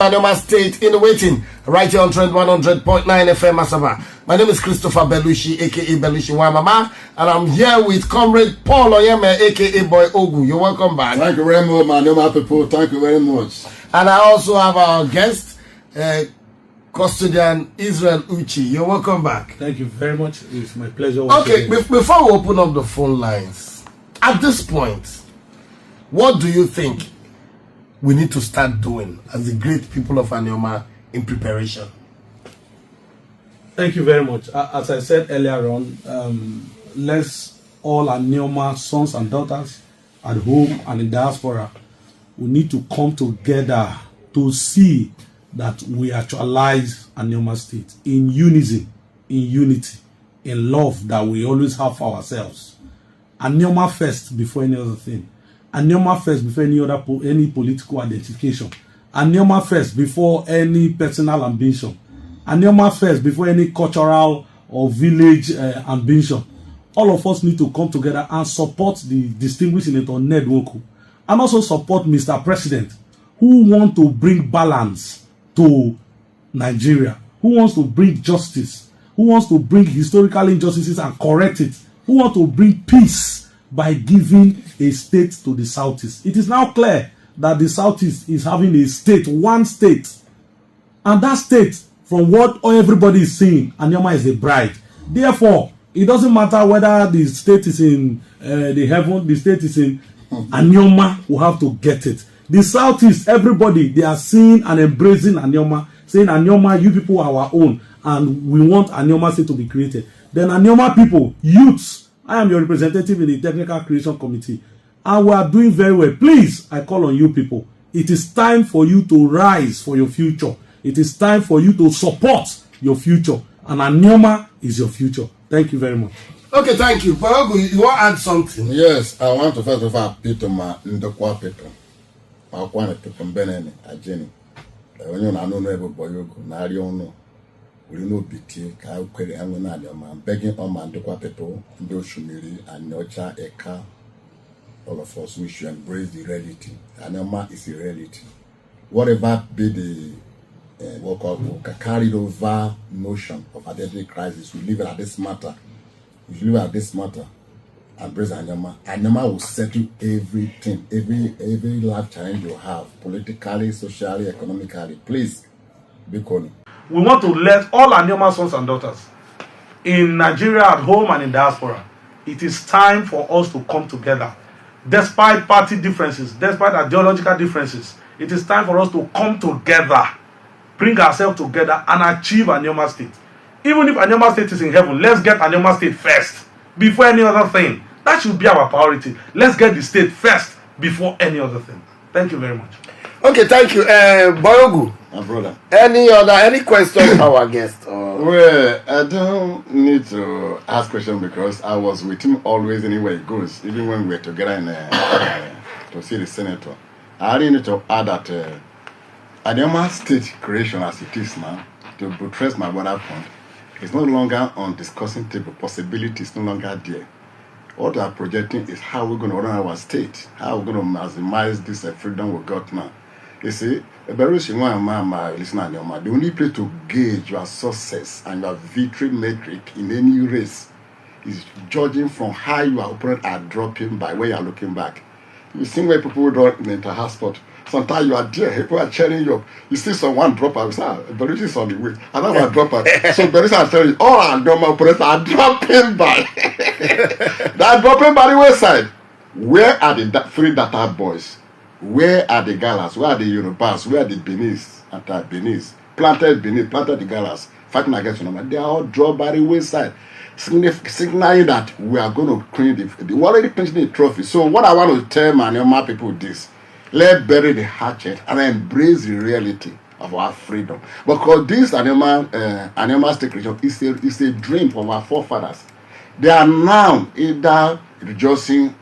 Anioma State in the waiting, right here on Trend 100.9 FM Asaba. My name is Christopher Belushi, aka Belushi Wamama, and I'm here with Comrade Paul Oyeme, aka Boy Ogu. You're welcome back. Thank you very much, my Anioma people. Thank you very much. And I also have our guest, Custodian Israel Uchi. You're welcome back. Thank you very much. It's my pleasure. Okay, before we open up the phone lines, at this point, what do you think we need to start doing as the great people of Anioma in preparation? Thank you very much. As I said earlier on, let's all Anioma sons and daughters at home and in diaspora, we need to come together to see that we actualize Anioma State in unison, in unity, in love that we always have for ourselves. Anioma first before any other thing. Anioma first before any political identification. Anioma first before any personal ambition. Anioma first before any cultural or village ambition. All of us need to come together and support the distinguished Senator Ned Nwoko, and also support Mr. President, who want to bring balance to Nigeria, who wants to bring justice, who wants to bring historical injustices and correct it, who wants to bring peace by giving a state to the Southeast. It is now clear that the Southeast is having a state, one state. And that state, from what everybody is saying, Anioma is a bride. Therefore, it doesn't matter whether the state is in the heaven, the state is in Anioma, will have to get it. The Southeast, everybody, they are seeing and embracing Anioma, saying, Anioma, you people are our own, and we want Anioma State to be created. Then Anioma people, youths, I am your representative in the Technical Creation Committee, and we are doing very well. Please, I call on you people. It is time for you to rise for your future. It is time for you to support your future. And Anioma is your future. Thank you very much. Okay, thank you. But you want to add something? Yes, I want to first of all appeal to my Ndokwa people. My Kwana people, Benene, Ajeni. When you know everybody, you know. We know BT, I'm begging all my Ndokwa people, Ndoshumiri, and Nocha Eka, all of us, we should embrace the reality. Anioma is a reality. Whatever be the what called carried over notion of identity crisis, we live at this matter. We live at this matter. Embrace Anioma. Anioma will settle everything, every life challenge you have, politically, socially, economically. Please, be calling. We want to let all Anioma sons and daughters in Nigeria at home and in diaspora, it is time for us to come together. Despite party differences, despite ideological differences, it is time for us to come together, bring ourselves together and achieve Anioma State. Even if Anioma State is in heaven, let's get Anioma State first before any other thing. That should be our priority. Let's get the state first before any other thing. Thank you very much. Okay, thank you. Boyogu, My brother. Any questions for our guest? Well, I don't need to ask questions because I was with him always anywhere he goes, even when we were together in to see the senator. I only need to add that Anioma State creation as it is now, to buttress my brother point, is no longer on discussing table. Possibility is no longer there. What we are projecting is how we're going to run our state, how we're going to maximize this freedom we got now. You see, the only place to gauge your success and your victory metric in any race is judging from how your opponent are dropping by when you are looking back. You see where people run in the inter-sport. Sometimes you are there, people are cheering you up. You see someone drop out, Belushi is on the way. Another one drop out. So Belushi is telling you, all our normal opponents are dropping by. They are dropping by the wayside. Where are the three data boys? Where are the galas? Where are the Yorubas? Where are the Benis? Planted the galas, fighting against them. They are all dropped by the wayside, signaling that we are going to clean we already cleaned the trophy. So what I want to tell my Anioma people this: let's bury the hatchet and embrace the reality of our freedom. Because this Anioma State creation is a dream from our forefathers. They are now either rejoicing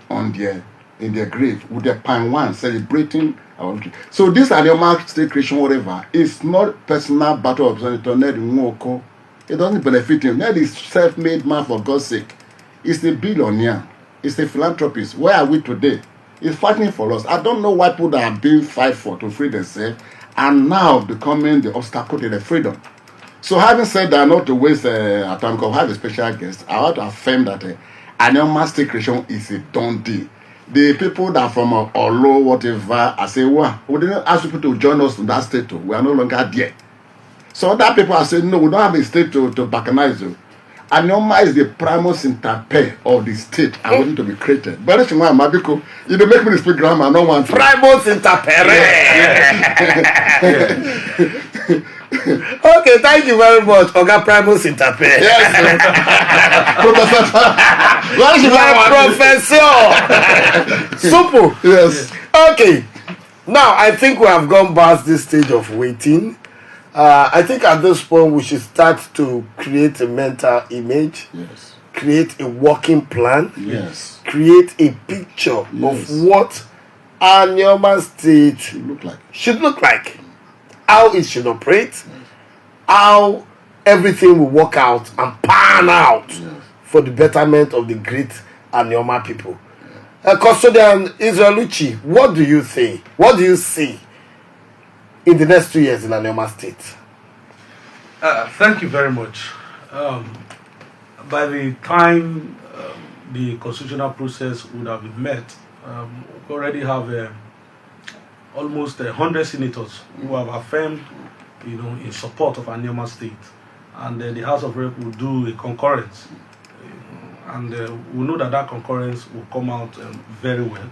in their grave with their pine wine, celebrating our victory. So this Anioma State creation, whatever, is not personal battle of Senator Ned Nwoko. It doesn't benefit him. Ned is self-made man, for God's sake. He's a billionaire. He's a philanthropist. Where are we today? He's fighting for us. I don't know why people that are being fight for to free themselves and now becoming the obstacle to the freedom. So having said that, not to waste time, because I have a special guest, I want to affirm that Anioma State creation is a done deal. The people that from Olo, whatever, I say, well, we didn't ask people to join us in that state. We are no longer there. So other people are saying, no, we don't have a state to balkanize you. Anioma is the primus inter pares of the state and waiting to be created. But that's why Mabiko, you don't make me speak grammar, I don't want to. Primus inter pares. Okay, thank you very much, Oga Primus inter pares. Yes, Professor. Super. yes. Okay. Now, I think we have gone past this stage of waiting. I think at this point we should start to create a mental image, Yes. create a working plan, Yes. create a picture Yes. of what Anioma State Should look like. how it should operate, how everything will work out and pan out for the betterment of the great Anioma people. Custodian Israelucci, what do you think? What do you see in the next 2 years in Anioma State? Thank you very much. By the time the constitutional process would have been met, we already have almost 100 senators who have affirmed, in support of Anioma State, and the House of Rep will do a concurrence, and we know that concurrence will come out very well.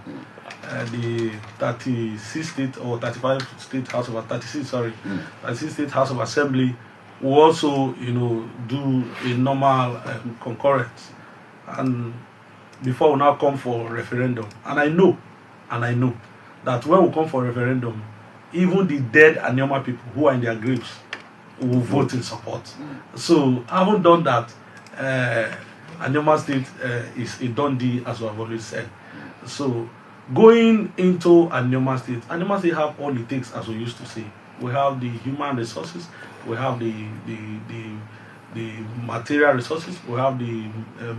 The 36 state or 35 state House of 36 state House of Assembly will also do a normal concurrence, and before we now come for referendum. And I know that when we come for referendum, even the dead Anioma people who are in their graves will vote in support. So having done that, Anioma State is a done deal, as we have always said. So going into Anioma State have all it takes, as we used to say. We have the human resources, we have the material resources, we have the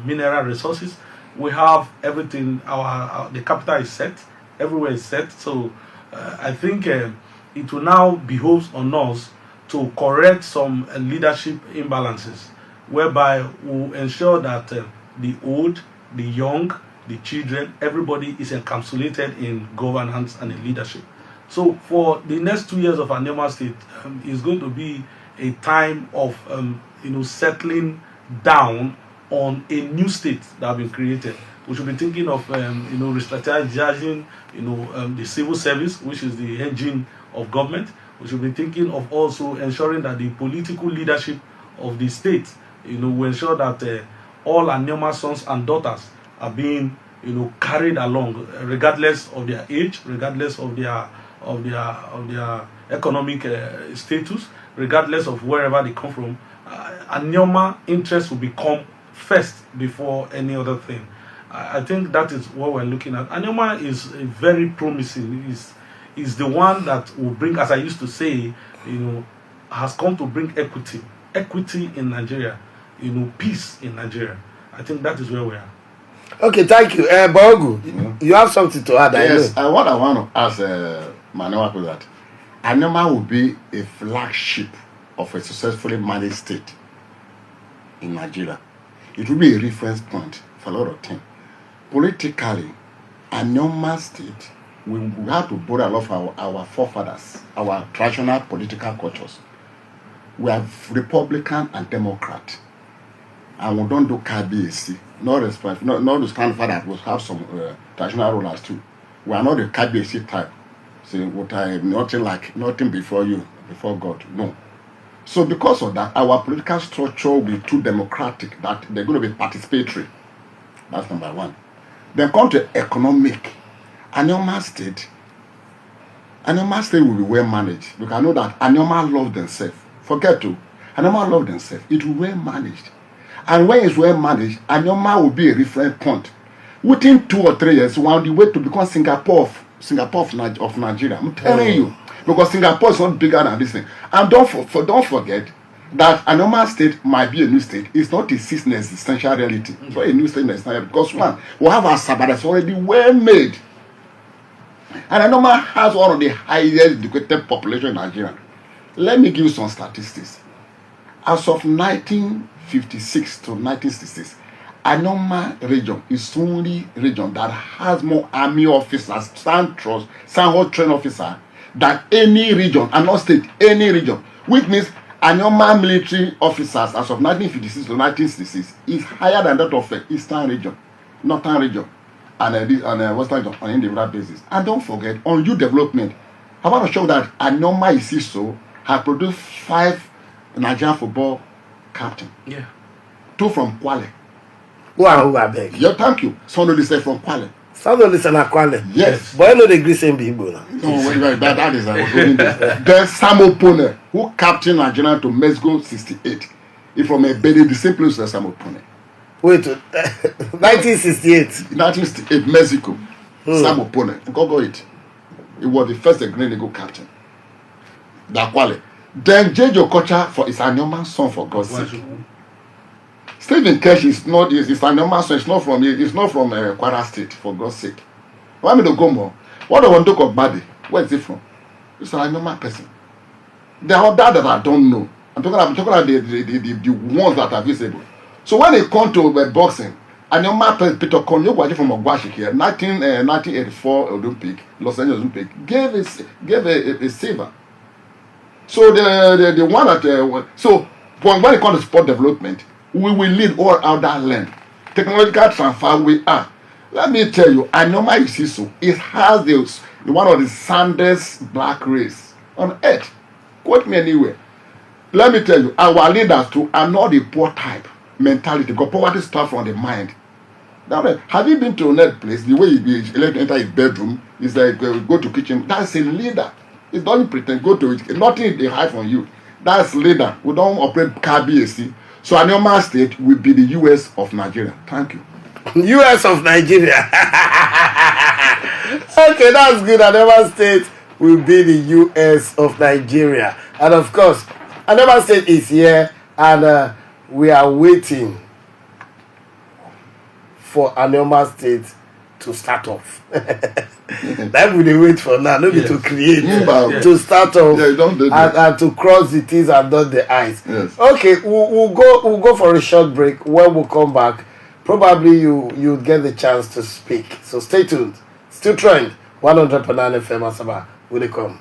mineral resources, we have everything. The capital is set, everywhere is set. So I think it will now behove on us to correct some leadership imbalances, whereby we'll ensure that the old, the young, the children, everybody is encapsulated in governance and in leadership. So for the next 2 years of Anioma State, is going to be a time of settling down on a new state that have been created. We should be thinking of re-strategizing the civil service, which is the engine of government. We should be thinking of also ensuring that the political leadership of the state, will ensure that all Anioma sons and daughters are being carried along, regardless of their age, regardless of their economic status, regardless of wherever they come from. Anioma interest will become first before any other thing. I think that is what we're looking at. Anioma is very promising. Is the one that will bring, as I used to say, has come to bring equity in Nigeria, peace in Nigeria. I think that is where we are. Okay, thank you. Bogu, you have something to add? Yes, what I want to ask Anioma is that Anioma will be a flagship of a successfully managed state in Nigeria. It will be a reference point for a lot of things. Politically, Anioma State, we have to borrow a lot of our forefathers, our traditional political cultures. We are Republican and Democrat, and we don't do KBAC. Not those kind of fathers will have some traditional rulers too. We are not the KBAC type. Saying what I nothing before you, before God. No. So because of that, our political structure will be too democratic that they're going to be participatory. That's number one. Then come to economic. Anioma State will be well managed. Because I know that Anioma love themselves. Forget to. Anioma love themselves. It will be well managed. And when it's well managed, Anioma will be a reference point. Within 2 or 3 years, we're on the way to become Singapore of Nigeria. I'm telling you. Because Singapore is not bigger than this thing. And don't forget that Anioma State might be a new state. It's not a existential reality. It's not a new state. Because one, we have our Sabbath that's already well made. And Anioma has one of the highest educated population in Nigeria. Let me give you some statistics. As of 1956 to 1966, Anioma region is the only region that has more army officers, stand-hold trained officers than any region, and not state, any region. Which means Anioma military officers as of 1956 to 1966 is higher than that of the Eastern region, Northern region, and Western region on an individual basis. And don't forget, on youth development, I want to show that Anioma Isiso has produced 5 Nigerian football captains. Yeah. 2 from Kwale. Wow, I beg. Yeah, thank you. Son of the from Kwale. Sound of listen Kwale. Yes. But I know the Greece and Igbo now. No, wait, that is then Sam Opone, who captained Nigeria to Mexico 68. He's from a very the same place as Sam Opone. Wait, 1968. 1968, Mexico. Sam Opone. Go it. He was the first Green Eagle captain. Dakwale. Then J.J. Okocha for his Anioma son, for God's sake. Stephen Kesh is not his Anioma son. It's not from Kwara State, for God's sake. Why me to go more? What I want to talk about? Where is it from? It's an Anioma person. There are others that I don't know. I'm talking about the ones that are visible. So when it comes to boxing, Anioma Peter Konyo from Ogwashi here, 1984 Olympic, Los Angeles Olympic, gave a silver. So the one that so when it comes to sport development, we will lead all other land. Technological transfer we are. Let me tell you, Anioma Isiso, it has the one of the sandest black race on earth. Quote me anywhere. Let me tell you, our leaders too are not the poor type mentality. Because poverty starts from the mind. Now, have you been to a net place? The way he enter his bedroom is like go to kitchen. That's a leader. It doesn't pretend go to it. Nothing they hide from you. That's leader. We don't operate KBAC. So Anioma State will be the US of Nigeria. Thank you. US of Nigeria. Okay, that's good. Anioma State will be the US of Nigeria. And of course, Anioma State is here, and we are waiting for Anioma State to start off. That we dey wait for now, no be to create, to start off, and to cross the T's and dot the I's. Yes. Okay, we'll go for a short break. When we come back, probably you get the chance to speak. So stay tuned. Still trying. 100.9 FM Asaba. Will they come?